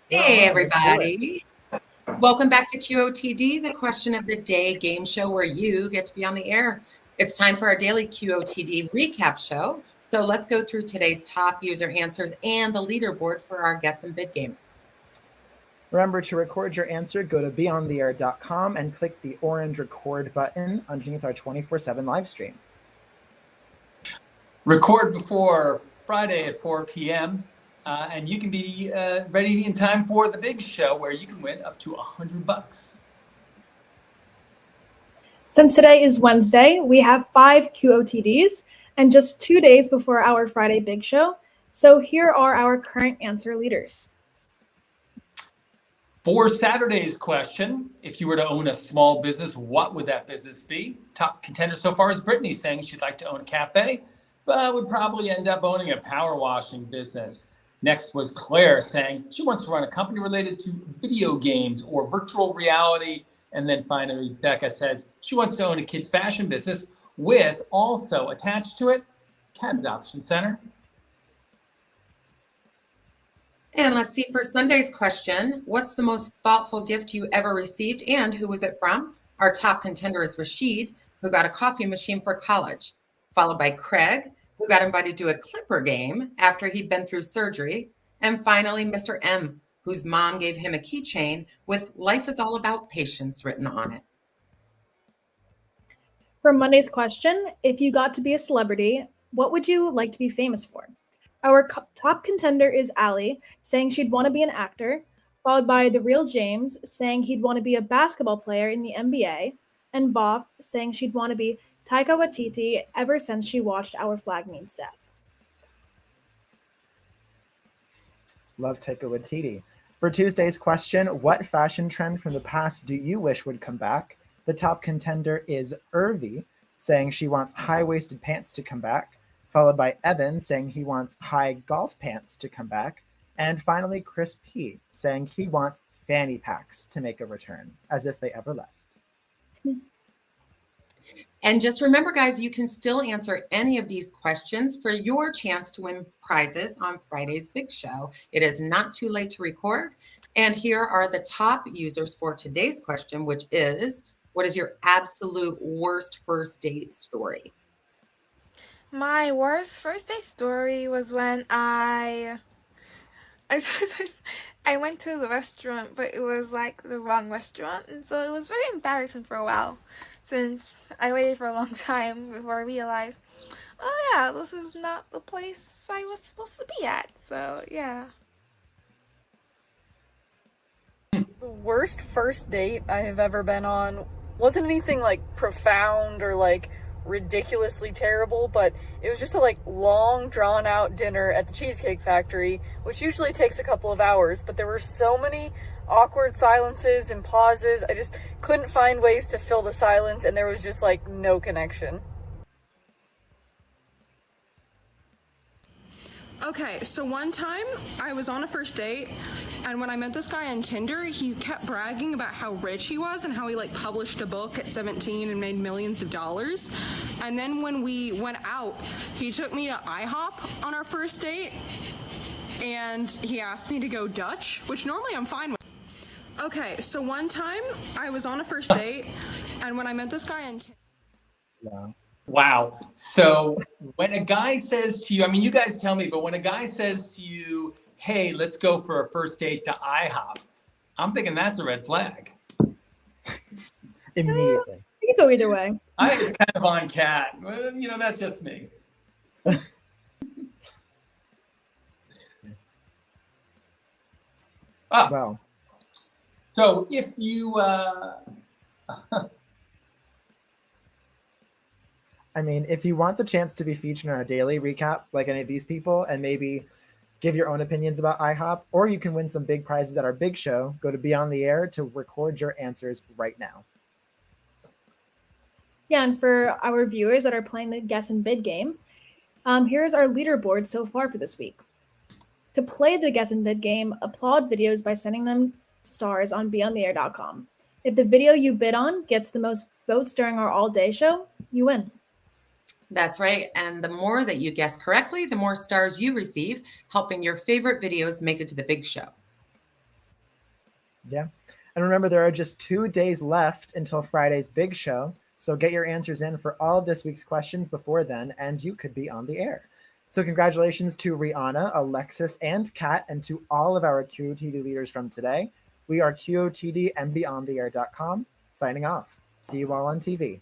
Hey, everybody. Welcome back to QOTD, the question of the day game show where you get to be on the air. It's time for our daily QOTD recap show. So let's go through today's top user answers and the leaderboard for our guess and bid game. Remember to record your answer. Go to beontheair.com and click the orange record button underneath our 24/7 live stream. Record before Friday at 4 p.m. And you can be ready in time for the big show where you can win up to $100. Since today is Wednesday, we have 5 QOTDs and just 2 days before our Friday big show. So here are our current answer leaders. For Saturday's question, if you were to own a small business, what would that business be? Top contender so far is Brittany, saying she'd like to own a cafe, but would probably end up owning a power washing business. Next was Claire, saying she wants to run a company related to video games or virtual reality. And then finally, Becca says she wants to own a kids' fashion business with also attached to it, cat adoption center. And let's see for Sunday's question, what's the most thoughtful gift you ever received and who was it from? Our top contender is Rashid, who got a coffee machine for college, followed by Craig, who got invited to a Clipper game after he'd been through surgery, and finally Mr. M, whose mom gave him a keychain with "Life is all about patience" written on it. For Monday's question, if you got to be a celebrity, what would you like to be famous for? Our top contender is Allie, saying she'd want to be an actor, followed by The Real James, saying he'd want to be a basketball player in the NBA, and Voff, saying she'd want to be Taika Waititi ever since she watched Our Flag Means Death. Love Taika Waititi. For Tuesday's question, what fashion trend from the past do you wish would come back? The top contender is Irvi, saying she wants high-waisted pants to come back, followed by Evan, saying he wants high golf pants to come back, and finally Chris P, saying he wants fanny packs to make a return, as if they ever left. And just remember, guys, you can still answer any of these questions for your chance to win prizes on Friday's big show. It is not too late to record. And here are the top users for today's question, which is, what is your absolute worst first date story? My worst first date story was when I went to the restaurant, but it was like the wrong restaurant, and so it was very embarrassing for a while, since I waited for a long time before I realized, oh yeah, this is not the place I was supposed to be at, so yeah. The worst first date I have ever been on wasn't anything like profound or like ridiculously terrible, but it was just a like long drawn out dinner at the Cheesecake Factory, which usually takes a couple of hours, but there were so many awkward silences and pauses. I just couldn't find ways to fill the silence, and there was just like no connection. Okay, so one time I was on a first date, and when I met this guy on Tinder, he kept bragging about how rich he was and how he like published a book at 17 and made millions of dollars. And then when we went out, he took me to IHOP on our first date, and he asked me to go Dutch, which normally I'm fine with. Okay, so one time I was on a first date, and when I met this guy on Tinder. Wow. Wow. So when a guy says to you, I mean, you guys tell me, but when a guy says to you, hey, let's go for a first date to IHOP, I'm thinking that's a red flag. Immediately. You can go either way. I think it's kind of on cat. Well, you know, that's just me. Well. So if you... I mean, if you want the chance to be featured on a daily recap like any of these people and maybe give your own opinions about IHOP, or you can win some big prizes at our big show, go to Be On The Air to record your answers right now. Yeah, and for our viewers that are playing the guess and bid game, here's our leaderboard so far for this week. To play the guess and bid game, applaud videos by sending them stars on beontheair.com. If the video you bid on gets the most votes during our all-day show, you win. That's right. And the more that you guess correctly, the more stars you receive, helping your favorite videos make it to the big show. Yeah. And remember, there are just 2 days left until Friday's big show. So get your answers in for all of this week's questions before then, and you could be on the air. So congratulations to Rihanna, Alexis, and Kat, and to all of our QOTD leaders from today. We are QOTD and BeyondTheAir.com, signing off. See you all on TV.